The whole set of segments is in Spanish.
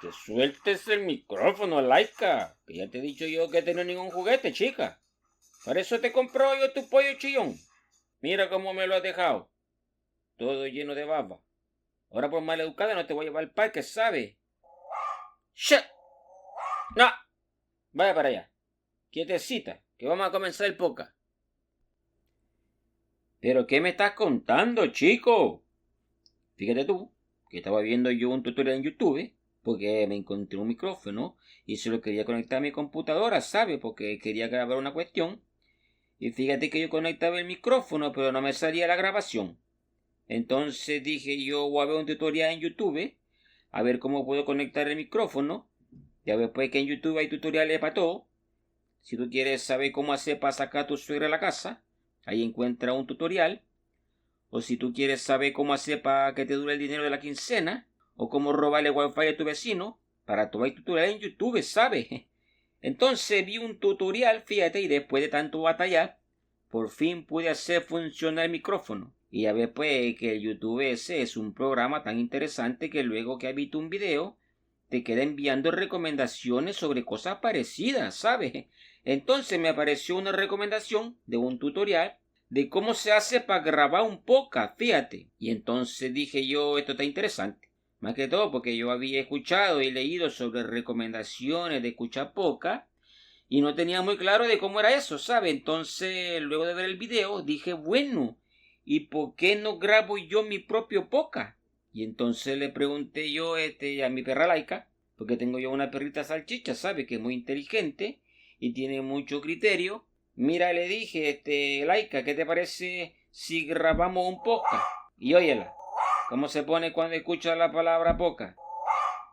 Que sueltes el micrófono, Laika. Que ya te he dicho yo que no ningún juguete, chica. Para eso te compró yo tu pollo chillón. Mira cómo me lo has dejado. Todo lleno de baba. Ahora por maleducada no te voy a llevar al parque, ¿sabes? ¡Shh! ¡No! Vaya para allá. Quietecita, que vamos a comenzar el podcast. ¿Pero qué me estás contando, chico? Fíjate tú, que estaba viendo yo un tutorial en YouTube, porque me encontré un micrófono y se lo quería conectar a mi computadora, ¿sabes? Porque quería grabar una cuestión. Y fíjate que yo conectaba el micrófono, pero no me salía la grabación. Entonces dije yo voy a ver un tutorial en YouTube, a ver cómo puedo conectar el micrófono. Ya ves pues que en YouTube hay tutoriales para todo. Si tú quieres saber cómo hacer para sacar a tu suegra a la casa, ahí encuentra un tutorial. O si tú quieres saber cómo hacer para que te dure el dinero de la quincena, o cómo robarle wifi a tu vecino, para todo hay tutorial en YouTube, ¿sabes? Entonces vi un tutorial, fíjate, y después de tanto batallar, por fin pude hacer funcionar el micrófono. Y ya ves pues que el YouTube ese es un programa tan interesante que luego que has visto un video, te queda enviando recomendaciones sobre cosas parecidas, ¿sabes? Entonces me apareció una recomendación de un tutorial de cómo se hace para grabar un podcast, fíjate. Y entonces dije yo, esto está interesante. Más que todo porque yo había escuchado y leído sobre recomendaciones de escuchar podcast y no tenía muy claro de cómo era eso, ¿sabes? Entonces, luego de ver el video, dije, bueno, ¿y por qué no grabo yo mi propio podcast? Y entonces le pregunté yo a mi perra Laika, porque tengo yo una perrita salchicha, ¿sabes? Que es muy inteligente y tiene mucho criterio. Mira, le dije, Laika, ¿qué te parece si grabamos un podcast? Y óyela, ¿cómo se pone cuando escucha la palabra podcast?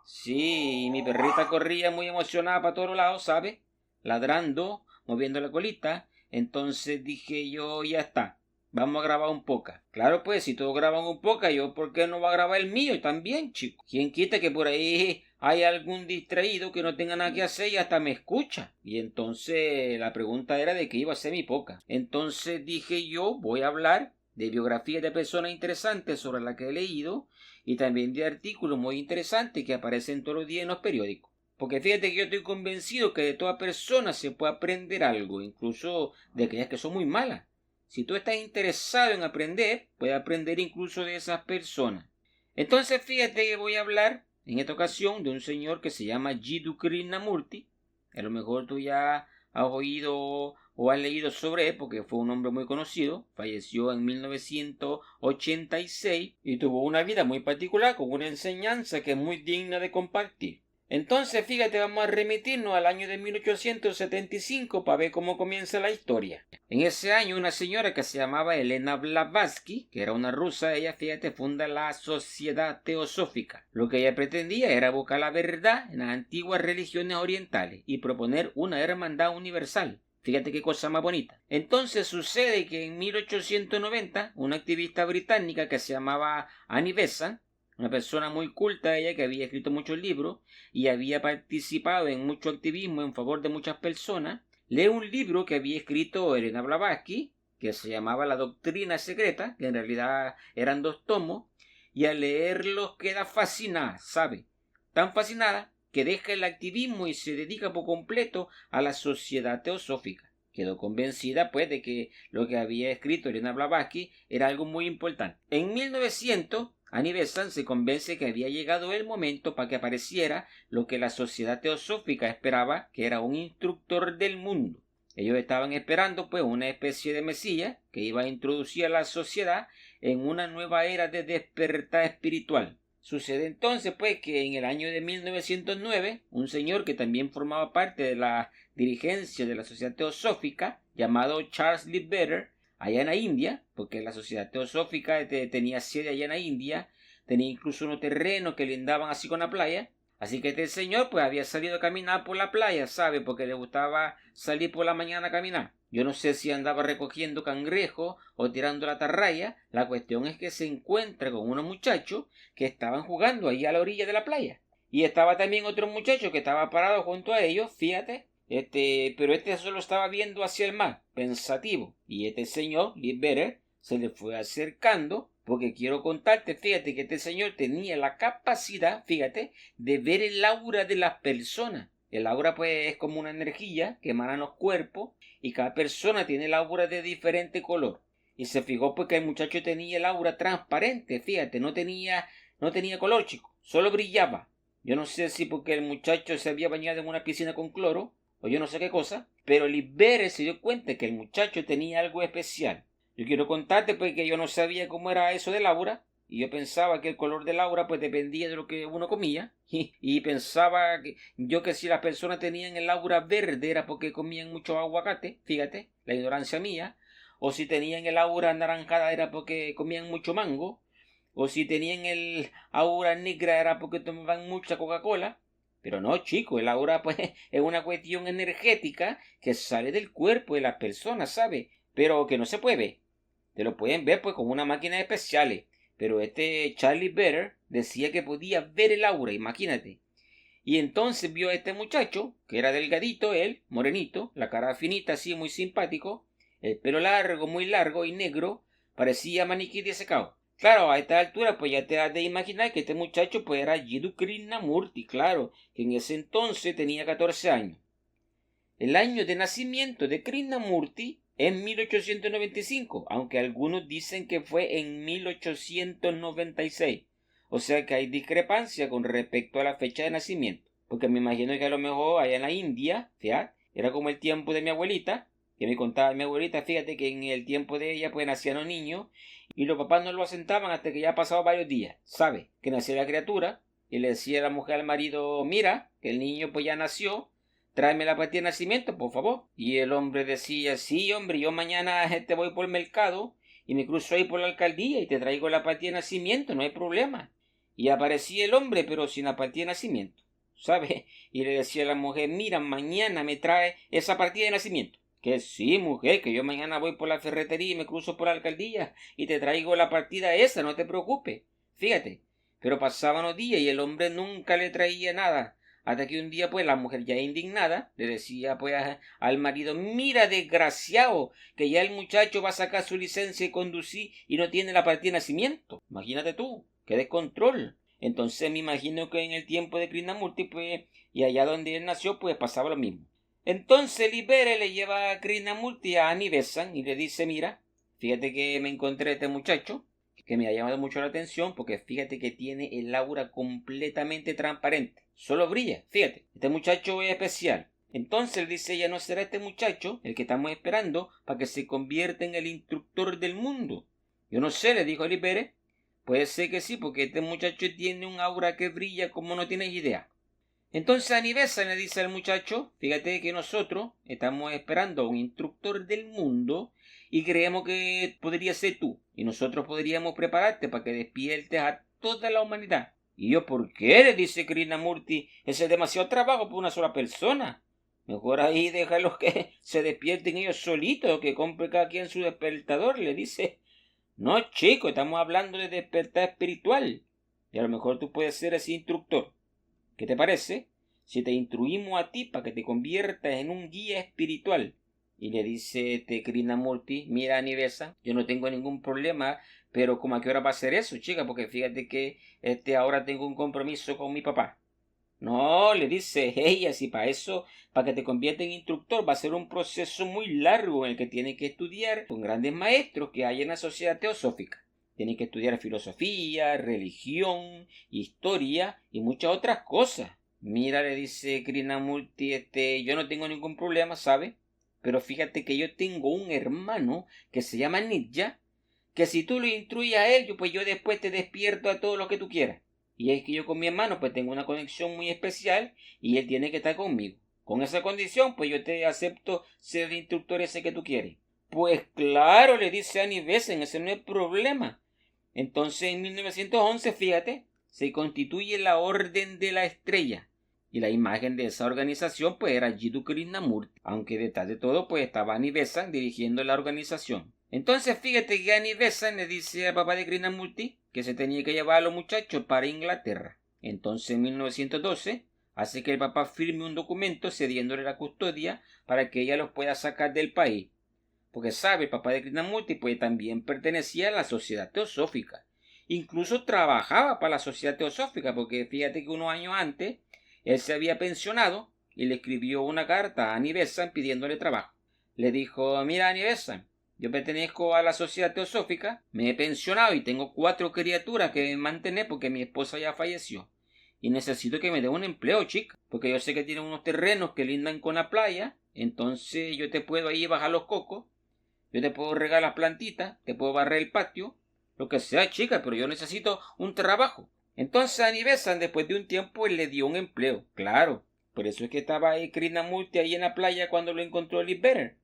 Sí, mi perrita corría muy emocionada para todos lados, ¿sabes? Ladrando, moviendo la colita. Entonces dije yo, ya está, vamos a grabar un podcast. Claro, pues, si todos graban un podcast, yo, ¿por qué no va a grabar el mío también, chico? ¿Quién quita que por ahí hay algún distraído que no tenga nada que hacer y hasta me escucha? Y entonces la pregunta era de qué iba a ser mi podcast. Entonces dije yo, voy a hablar de biografías de personas interesantes sobre las que he leído y también de artículos muy interesantes que aparecen todos los días en los periódicos. Porque fíjate que yo estoy convencido que de toda persona se puede aprender algo, incluso de aquellas que son muy malas. Si tú estás interesado en aprender, puedes aprender incluso de esas personas. Entonces fíjate que voy a hablar en esta ocasión de un señor que se llama Jiddu Krishnamurti. A lo mejor tú ya has oído o has leído sobre él porque fue un hombre muy conocido. Falleció en 1986 y tuvo una vida muy particular con una enseñanza que es muy digna de compartir. Entonces, fíjate, vamos a remitirnos al año de 1875 para ver cómo comienza la historia. En ese año, una señora que se llamaba Elena Blavatsky, que era una rusa, ella, fíjate, funda la Sociedad Teosófica. Lo que ella pretendía era buscar la verdad en las antiguas religiones orientales y proponer una hermandad universal. Fíjate qué cosa más bonita. Entonces sucede que en 1890, una activista británica que se llamaba Annie Besant, una persona muy culta ella que había escrito muchos libros y había participado en mucho activismo en favor de muchas personas, lee un libro que había escrito Elena Blavatsky, que se llamaba La Doctrina Secreta, que en realidad eran 2 tomos, y al leerlos queda fascinada, ¿sabe? Tan fascinada que deja el activismo y se dedica por completo a la sociedad teosófica. Quedó convencida, pues, de que lo que había escrito Elena Blavatsky era algo muy importante. En 1900, Annie Besant se convence que había llegado el momento para que apareciera lo que la sociedad teosófica esperaba, que era un instructor del mundo. Ellos estaban esperando, pues, una especie de mesías que iba a introducir a la sociedad en una nueva era de despertar espiritual. Sucede entonces, pues, que en el año de 1909, un señor que también formaba parte de la dirigencia de la Sociedad Teosófica, llamado Charles Leadbeater, allá en la India, porque la Sociedad Teosófica tenía sede allá en la India, tenía incluso unos terrenos que lindaban así con la playa. Así que este señor pues había salido a caminar por la playa, ¿sabe? Porque le gustaba salir por la mañana a caminar. Yo no sé si andaba recogiendo cangrejos o tirando la atarraya. La cuestión es que se encuentra con unos muchachos que estaban jugando ahí a la orilla de la playa. Y estaba también otro muchacho que estaba parado junto a ellos, fíjate. Pero solo estaba viendo hacia el mar, pensativo. Y este señor, Leadbeater, se le fue acercando porque quiero contarte, fíjate que este señor tenía la capacidad, fíjate, de ver el aura de las personas. El aura pues es como una energía que emana los cuerpos y cada persona tiene el aura de diferente color. Y se fijó porque el muchacho tenía el aura transparente, fíjate, no tenía color, chico, solo brillaba. Yo no sé si porque el muchacho se había bañado en una piscina con cloro o yo no sé qué cosa, pero Libere se dio cuenta que el muchacho tenía algo especial. Yo quiero contarte pues que yo no sabía cómo era eso del aura y yo pensaba que el color del aura pues dependía de lo que uno comía y pensaba que si las personas tenían el aura verde era porque comían mucho aguacate, fíjate, la ignorancia mía, o si tenían el aura anaranjada era porque comían mucho mango, o si tenían el aura negra era porque tomaban mucha Coca-Cola. Pero no, chico, el aura pues es una cuestión energética que sale del cuerpo de las personas, ¿sabes? Pero que no se puede ver. Te lo pueden ver pues con una máquina especiales. Pero este Charlie Better decía que podía ver el aura, imagínate. Y entonces vio a este muchacho, que era delgadito él, morenito, la cara finita así muy simpático, el pelo largo, muy largo y negro, parecía maniquí de secado. Claro, a esta altura pues ya te has de imaginar que este muchacho pues era Jiddu Krishnamurti, claro, que en ese entonces tenía 14 años. El año de nacimiento de Krishnamurti es 1895, aunque algunos dicen que fue en 1896. O sea que hay discrepancia con respecto a la fecha de nacimiento. Porque me imagino que a lo mejor allá en la India, fíjate, era como el tiempo de mi abuelita, que me contaba mi abuelita, fíjate que en el tiempo de ella pues nacían los niños y los papás no lo asentaban hasta que ya ha pasado varios días. ¿Sabe? Que nació la criatura y le decía a la mujer al marido, mira, que el niño pues ya nació, tráeme la partida de nacimiento, por favor. Y el hombre decía, sí, hombre, yo mañana te voy por el mercado y me cruzo ahí por la alcaldía y te traigo la partida de nacimiento, no hay problema. Y aparecía el hombre, pero sin la partida de nacimiento, ¿sabe? Y le decía a la mujer, mira, mañana me trae esa partida de nacimiento. Que sí, mujer, que yo mañana voy por la ferretería y me cruzo por la alcaldía y te traigo la partida esa, no te preocupes. Fíjate. Pero pasaban los días y el hombre nunca le traía nada. Hasta que un día, pues, la mujer ya indignada le decía, pues, al marido, mira, desgraciado, que ya el muchacho va a sacar su licencia de conducir y no tiene la partida de nacimiento. Imagínate tú, qué descontrol. Entonces me imagino que en el tiempo de Krishnamurti, pues, y allá donde él nació, pues, pasaba lo mismo. Entonces Libere le lleva a Krishnamurti a Annie Besant y le dice, mira, fíjate que me encontré a este muchacho, que me ha llamado mucho la atención porque fíjate que tiene el aura completamente transparente. Solo brilla, fíjate. Este muchacho es especial. Entonces dice ella, ¿no será este muchacho el que estamos esperando para que se convierta en el instructor del mundo? Yo no sé, le dijo Libere. Puede ser que sí, porque este muchacho tiene un aura que brilla como no tienes idea. Entonces Anibesa le dice al muchacho, fíjate que nosotros estamos esperando a un instructor del mundo y creemos que podría ser tú. Y nosotros podríamos prepararte para que despiertes a toda la humanidad. Y yo, ¿por qué? Le dice Krishnamurti, ese es demasiado trabajo por una sola persona. Mejor ahí déjalos que se despierten ellos solitos, que compre cada quien su despertador, le dice. No, chico, estamos hablando de despertar espiritual. Y a lo mejor tú puedes ser ese instructor. ¿Qué te parece si te instruimos a ti para que te conviertas en un guía espiritual? Y le dice Krishnamurti, mira Anivesa, yo no tengo ningún problema, pero ¿cómo a qué hora va a ser eso, chica? Porque fíjate que ahora tengo un compromiso con mi papá. No, le dice ella, si para eso, para que te conviertas en instructor, va a ser un proceso muy largo en el que tienes que estudiar con grandes maestros que hay en la sociedad teosófica. Tienes que estudiar filosofía, religión, historia y muchas otras cosas. Mira, le dice Krishnamurti, yo no tengo ningún problema, ¿sabe? Pero fíjate que yo tengo un hermano que se llama Nidja, que si tú lo instruyes a él, pues yo después te despierto a todo lo que tú quieras. Y es que yo con mi hermano pues tengo una conexión muy especial y él tiene que estar conmigo. Con esa condición, pues yo te acepto ser el instructor ese que tú quieres. Pues claro, le dice Annie Besant, ese no es problema. Entonces en 1911, fíjate, se constituye la Orden de la Estrella. Y la imagen de esa organización pues era Jiddu Krishnamurti, aunque detrás de todo pues estaba Annie Besant dirigiendo la organización. Entonces fíjate que Annie Besant le dice al papá de Krishnamurti que se tenía que llevar a los muchachos para Inglaterra. Entonces en 1912 hace que el papá firme un documento cediéndole la custodia para que ella los pueda sacar del país. porque sabe, el papá de Krishnamurti pues también pertenecía a la sociedad teosófica. Incluso trabajaba para la sociedad teosófica, porque fíjate que unos años antes él se había pensionado y le escribió una carta a Annie Besant pidiéndole trabajo. Le dijo: mira, Annie Besant, yo pertenezco a la sociedad teosófica, me he pensionado y tengo 4 criaturas que mantener porque mi esposa ya falleció. Y necesito que me dé un empleo, chica, porque yo sé que tienen unos terrenos que lindan con la playa, entonces yo te puedo ahí bajar los cocos, yo te puedo regar las plantitas, te puedo barrer el patio, lo que sea, chica, pero yo necesito un trabajo. Entonces a Annie Besant, después de un tiempo, él le dio un empleo, claro. Por eso es que estaba ahí Krishnamurti ahí en la playa cuando lo encontró Liv Vetter.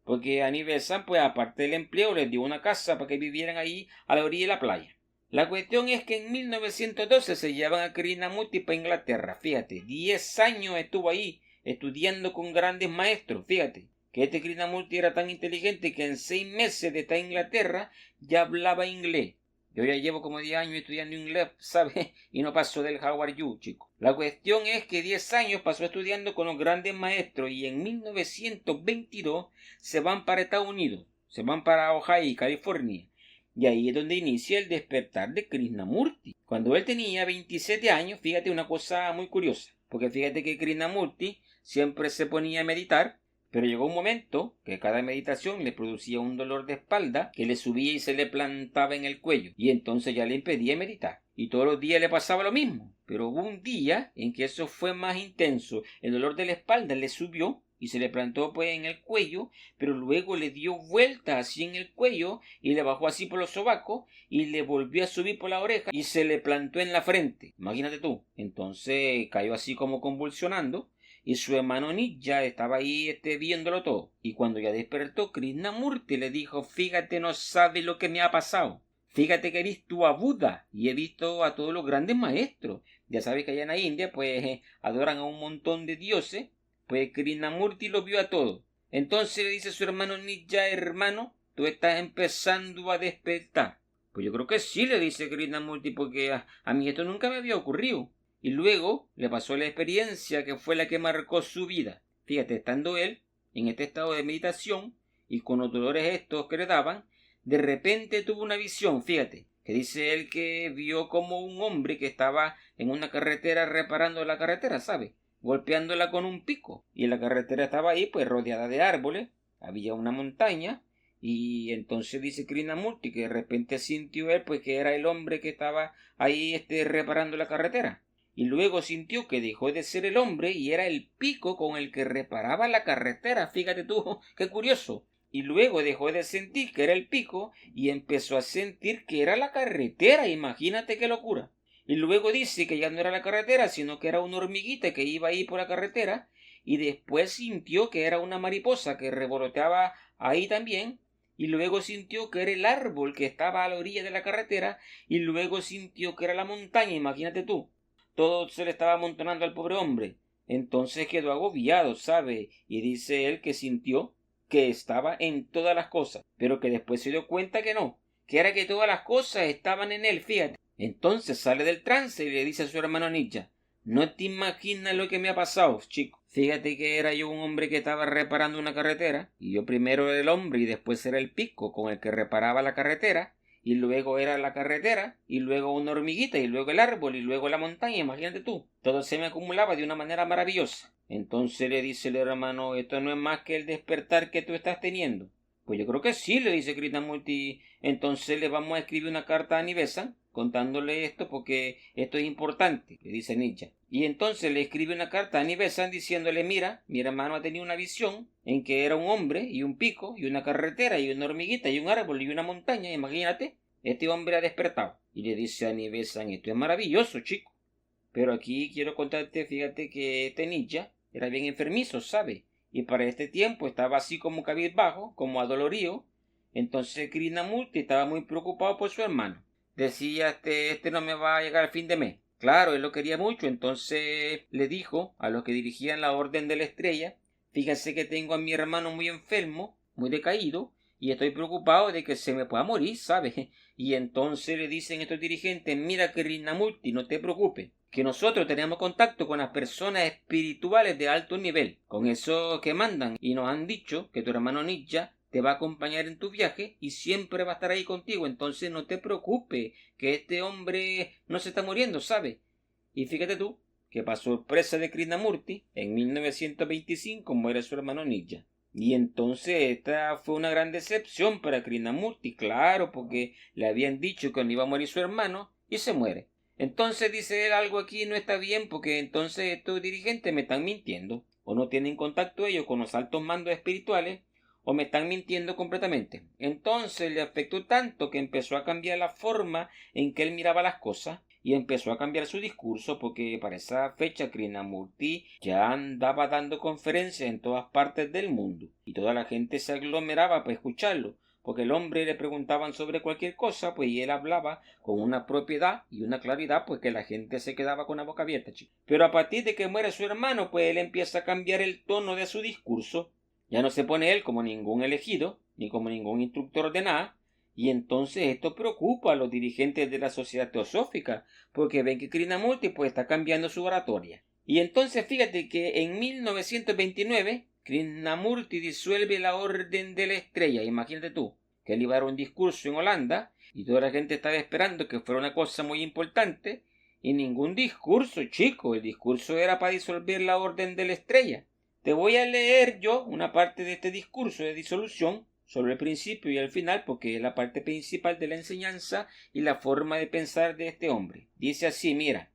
Porque Annie Besant, pues aparte del empleo, les dio una casa para que vivieran ahí a la orilla de la playa. La cuestión es que en 1912 se llevan a Krishnamurti para Inglaterra. Fíjate, 10 años estuvo ahí estudiando con grandes maestros. Fíjate, que este Krishnamurti era tan inteligente que en 6 meses de estar en Inglaterra ya hablaba inglés. Yo ya llevo como 10 años estudiando inglés, ¿sabes? Y no paso del How are you, chico. La cuestión es que 10 años pasó estudiando con los grandes maestros y en 1922 se van para Estados Unidos. Se van para Ohio, California. Y ahí es donde inicia el despertar de Krishnamurti. Cuando él tenía 27 años, fíjate una cosa muy curiosa. Porque fíjate que Krishnamurti siempre se ponía a meditar, pero llegó un momento que cada meditación le producía un dolor de espalda que le subía y se le plantaba en el cuello, y entonces ya le impedía meditar. Y todos los días le pasaba lo mismo. Pero hubo un día en que eso fue más intenso. El dolor de la espalda le subió y se le plantó pues en el cuello, pero luego le dio vuelta así en el cuello y le bajó así por los sobacos y le volvió a subir por la oreja y se le plantó en la frente. Imagínate tú. Entonces cayó así como convulsionando y su hermano Nitya estaba ahí viéndolo todo. Y cuando ya despertó, Krishnamurti le dijo: fíjate, no sabes lo que me ha pasado. Fíjate que he visto a Buda y he visto a todos los grandes maestros. Ya sabes que allá en la India pues adoran a un montón de dioses. Pues Krishnamurti lo vio a todos. Entonces le dice a su hermano Nitya: hermano, tú estás empezando a despertar. Pues yo creo que sí, le dice Krishnamurti, porque a mí esto nunca me había ocurrido. Y luego le pasó la experiencia que fue la que marcó su vida. Fíjate, estando él en este estado de meditación y con los dolores estos que le daban, de repente tuvo una visión, fíjate, que dice él que vio como un hombre que estaba en una carretera reparando la carretera, ¿sabe? Golpeándola con un pico. Y la carretera estaba ahí pues rodeada de árboles, había una montaña, y entonces dice Krishnamurti que de repente sintió él pues que era el hombre que estaba ahí reparando la carretera. Y luego sintió que dejó de ser el hombre y era el pico con el que reparaba la carretera. Fíjate tú, qué curioso. Y luego dejó de sentir que era el pico y empezó a sentir que era la carretera. Imagínate qué locura. Y luego dice que ya no era la carretera, sino que era una hormiguita que iba ahí por la carretera. Y después sintió que era una mariposa que revoloteaba ahí también. Y luego sintió que era el árbol que estaba a la orilla de la carretera. Y luego sintió que era la montaña. Imagínate tú. Todo se le estaba amontonando al pobre hombre. Entonces quedó agobiado, ¿sabe? Y dice él que sintió que estaba en todas las cosas, pero que después se dio cuenta que no, que era que todas las cosas estaban en él, fíjate. Entonces sale del trance y le dice a su hermano Nitya: no te imaginas lo que me ha pasado, chico. Fíjate que era yo un hombre que estaba reparando una carretera, y yo primero era el hombre y después era el pico con el que reparaba la carretera, y luego era la carretera, y luego una hormiguita, y luego el árbol, y luego la montaña. Imagínate tú. Todo se me acumulaba de una manera maravillosa. Entonces le dice el hermano: esto no es más que el despertar que tú estás teniendo. Pues yo creo que sí, le dice Krishnamurti. Entonces le vamos a escribir una carta a Annie Besant contándole esto porque esto es importante, le dice Nitya. Y entonces le escribe una carta a Annie Besant diciéndole: mira, mi hermano ha tenido una visión en que era un hombre y un pico y una carretera y una hormiguita y un árbol y una montaña. Imagínate, este hombre ha despertado. Y le dice a Annie Besant: esto es maravilloso, chico. Pero aquí quiero contarte, fíjate que este Nitya era bien enfermizo, ¿sabe? Y para este tiempo estaba así como cabizbajo, como adolorido. Entonces Krishnamurti estaba muy preocupado por su hermano. Decía: este no me va a llegar al fin de mes. Claro, él lo quería mucho, entonces le dijo a los que dirigían la Orden de la Estrella: fíjense que tengo a mi hermano muy enfermo, muy decaído, y estoy preocupado de que se me pueda morir, ¿sabe? Y entonces le dicen estos dirigentes: mira, Krishnamurti, no te preocupes, que nosotros tenemos contacto con las personas espirituales de alto nivel, con esos que mandan, y nos han dicho que tu hermano Nitya te va a acompañar en tu viaje y siempre va a estar ahí contigo. Entonces no te preocupes, que este hombre no se está muriendo, ¿sabes? Y fíjate tú, que para sorpresa de Krishnamurti, en 1925 muere su hermano Ninja. Y entonces esta fue una gran decepción para Krishnamurti, claro, porque le habían dicho que no iba a morir su hermano y se muere. Entonces dice él, algo aquí no está bien porque entonces estos dirigentes me están mintiendo, o no tienen contacto ellos con los altos mandos espirituales, o me están mintiendo completamente. Entonces le afectó tanto que empezó a cambiar la forma en que él miraba las cosas y empezó a cambiar su discurso, porque para esa fecha Krishnamurti ya andaba dando conferencias en todas partes del mundo y toda la gente se aglomeraba para escucharlo, porque el hombre le preguntaban sobre cualquier cosa, pues y él hablaba con una propiedad y una claridad, pues que la gente se quedaba con la boca abierta, chico. Pero a partir de que muere su hermano, pues él empieza a cambiar el tono de su discurso. Ya no se pone él como ningún elegido, ni como ningún instructor de nada, y entonces esto preocupa a los dirigentes de la sociedad teosófica, porque ven que Krishnamurti pues está cambiando su oratoria. Y entonces fíjate que en 1929 Krishnamurti disuelve la Orden de la Estrella. Imagínate tú, que él iba a dar un discurso en Holanda y toda la gente estaba esperando que fuera una cosa muy importante, y ningún discurso, chico, el discurso era para disolver la Orden de la Estrella. Te voy a leer yo una parte de este discurso de disolución sobre el principio y el final, porque es la parte principal de la enseñanza y la forma de pensar de este hombre. Dice así, mira: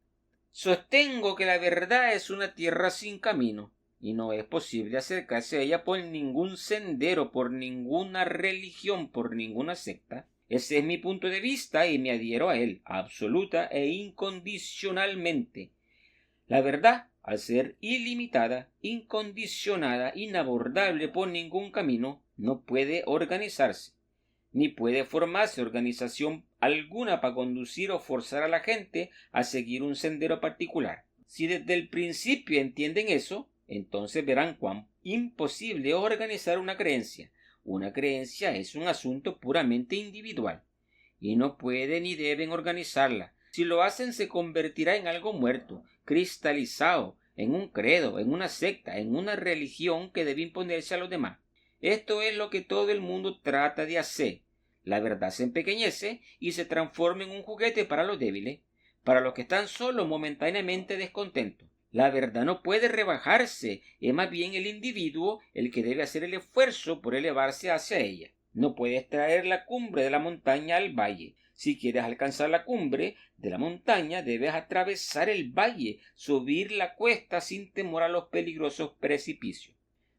sostengo que la verdad es una tierra sin camino, y no es posible acercarse a ella por ningún sendero, por ninguna religión, por ninguna secta. Ese es mi punto de vista y me adhiero a él, absoluta e incondicionalmente. La verdad, al ser ilimitada, incondicionada, inabordable por ningún camino, no puede organizarse, ni puede formarse organización alguna para conducir o forzar a la gente a seguir un sendero particular. Si desde el principio entienden eso, entonces verán cuán imposible es organizar una creencia. Una creencia es un asunto puramente individual, y no pueden ni deben organizarla. Si lo hacen, se convertirá en algo muerto, cristalizado, en un credo, en una secta, en una religión que debe imponerse a los demás. Esto es lo que todo el mundo trata de hacer. La verdad se empequeñece y se transforma en un juguete para los débiles, para los que están solo momentáneamente descontentos. La verdad no puede rebajarse, es más bien el individuo el que debe hacer el esfuerzo por elevarse hacia ella. No puedes traer la cumbre de la montaña al valle. Si quieres alcanzar la cumbre de la montaña, debes atravesar el valle, subir la cuesta sin temor a los peligrosos precipicios.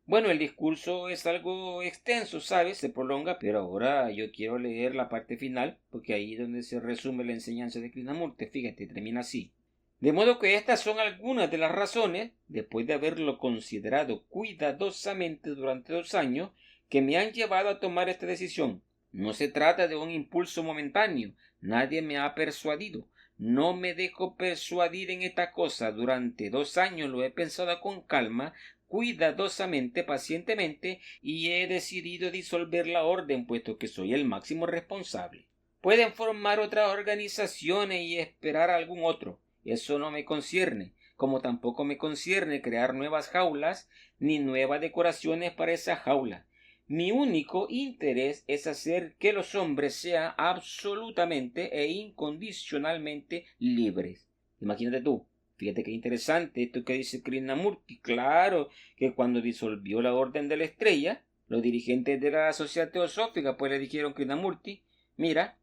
Bueno, el discurso es algo extenso, ¿sabes? Se prolonga, pero ahora yo quiero leer la parte final, porque ahí es donde se resume la enseñanza de Krishnamurti. Fíjate, termina así. De modo que estas son algunas de las razones, después de haberlo considerado cuidadosamente durante 2 años, que me han llevado a tomar esta decisión. No se trata de un impulso momentáneo, nadie me ha persuadido, no me dejo persuadir en esta cosa. Durante 2 años lo he pensado con calma, cuidadosamente, pacientemente, y he decidido disolver la orden, puesto que soy el máximo responsable. Pueden formar otras organizaciones y esperar a algún otro. Eso no me concierne, como tampoco me concierne crear nuevas jaulas ni nuevas decoraciones para esas jaulas. Mi único interés es hacer que los hombres sean absolutamente e incondicionalmente libres. Imagínate tú, fíjate qué interesante esto que dice Krishnamurti. Claro que cuando disolvió la Orden de la Estrella, los dirigentes de la Sociedad Teosófica pues le dijeron a Krishnamurti: mira,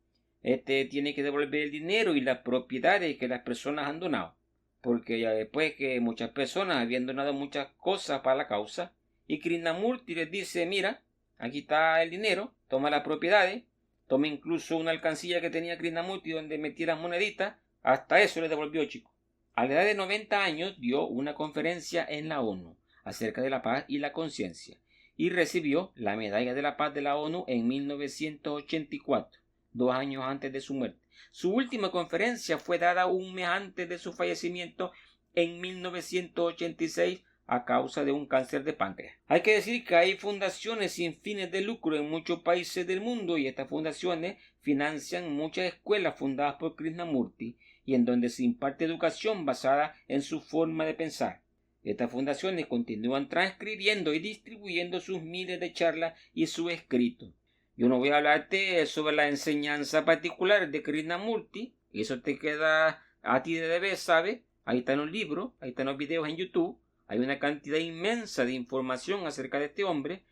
tiene que devolver el dinero y las propiedades que las personas han donado, porque ya después que muchas personas habían donado muchas cosas para la causa, y Krishnamurti les dice: mira, aquí está el dinero, toma las propiedades, toma incluso una alcancía que tenía Krishnamurti donde metía las moneditas, hasta eso le devolvió, chico. A la edad de 90 años dio una conferencia en la ONU acerca de la paz y la conciencia, y recibió la medalla de la paz de la ONU en 1984. 2 años antes de su muerte. Su última conferencia fue dada un mes antes de su fallecimiento en 1986 a causa de un cáncer de páncreas. Hay que decir que hay fundaciones sin fines de lucro en muchos países del mundo, y estas fundaciones financian muchas escuelas fundadas por Krishnamurti y en donde se imparte educación basada en su forma de pensar. Estas fundaciones continúan transcribiendo y distribuyendo sus miles de charlas y sus escritos. Yo no voy a hablarte sobre la enseñanza particular de Krishnamurti, eso te queda a ti de deber, ¿sabes? Ahí están los libros, ahí están los videos en YouTube, hay una cantidad inmensa de información acerca de este hombre,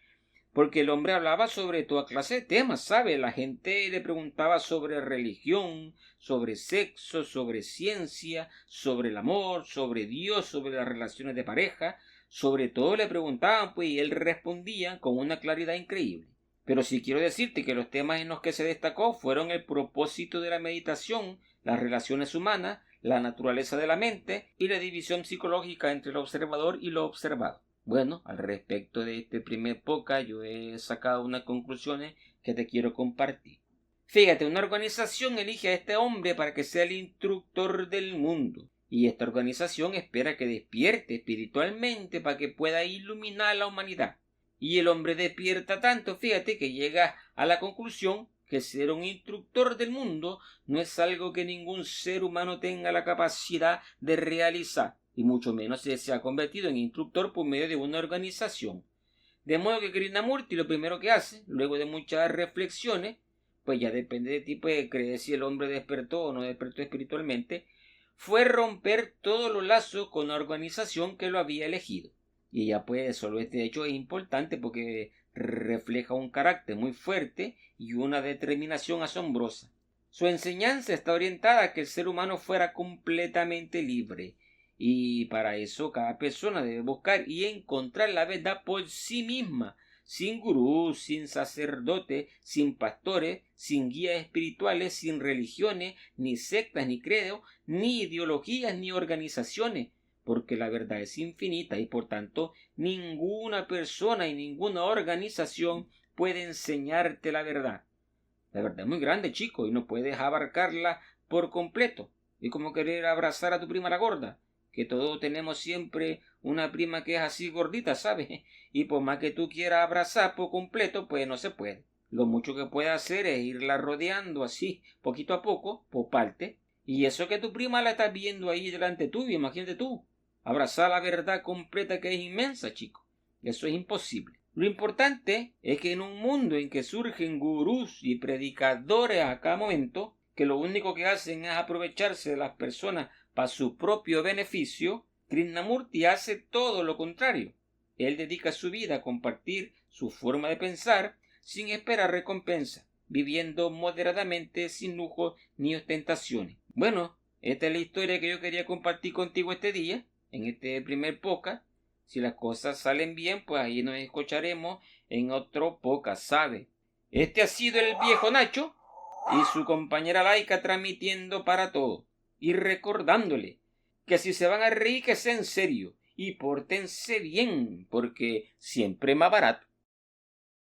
porque el hombre hablaba sobre toda clase de temas, ¿sabe? La gente le preguntaba sobre religión, sobre sexo, sobre ciencia, sobre el amor, sobre Dios, sobre las relaciones de pareja, sobre todo le preguntaban, pues, y él respondía con una claridad increíble. Pero sí quiero decirte que los temas en los que se destacó fueron el propósito de la meditación, las relaciones humanas, la naturaleza de la mente y la división psicológica entre el observador y lo observado. Bueno, al respecto de este primer podcast yo he sacado unas conclusiones que te quiero compartir. Fíjate, una organización elige a este hombre para que sea el instructor del mundo. Y esta organización espera que despierte espiritualmente para que pueda iluminar a la humanidad. Y el hombre despierta tanto, fíjate, que llega a la conclusión que ser un instructor del mundo no es algo que ningún ser humano tenga la capacidad de realizar, y mucho menos si se ha convertido en instructor por medio de una organización. De modo que Krishnamurti lo primero que hace, luego de muchas reflexiones, pues ya depende de ti, pues creer si el hombre despertó o no despertó espiritualmente, fue romper todos los lazos con la organización que lo había elegido. Y ya pues solo este hecho es importante porque refleja un carácter muy fuerte y una determinación asombrosa. Su enseñanza está orientada a que el ser humano fuera completamente libre, y para eso cada persona debe buscar y encontrar la verdad por sí misma, sin gurús, sin sacerdotes, sin pastores, sin guías espirituales, sin religiones, ni sectas, ni credos, ni ideologías, ni organizaciones, porque la verdad es infinita y por tanto ninguna persona y ninguna organización puede enseñarte la verdad. La verdad es muy grande, chico, y no puedes abarcarla por completo. Es como querer abrazar a tu prima la gorda, que todos tenemos siempre una prima que es así gordita, ¿sabes? Y por más que tú quieras abrazar por completo, pues no se puede. Lo mucho que puedes hacer es irla rodeando así, poquito a poco, por parte. Y eso que tu prima la estás viendo ahí delante tuyo, imagínate tú. Abrazar la verdad completa que es inmensa, chico. Eso es imposible. Lo importante es que en un mundo en que surgen gurús y predicadores a cada momento, que lo único que hacen es aprovecharse de las personas para su propio beneficio, Krishnamurti hace todo lo contrario. Él dedica su vida a compartir su forma de pensar sin esperar recompensa, viviendo moderadamente sin lujos ni ostentaciones. Bueno, esta es la historia que yo quería compartir contigo este día, en este primer podcast. Si las cosas salen bien, pues ahí nos escucharemos en otro podcast, ¿sabe? Este ha sido el viejo Nacho y su compañera Laika transmitiendo para todos y recordándole que si se van a reír que sea en serio y pórtense bien, porque siempre es más barato.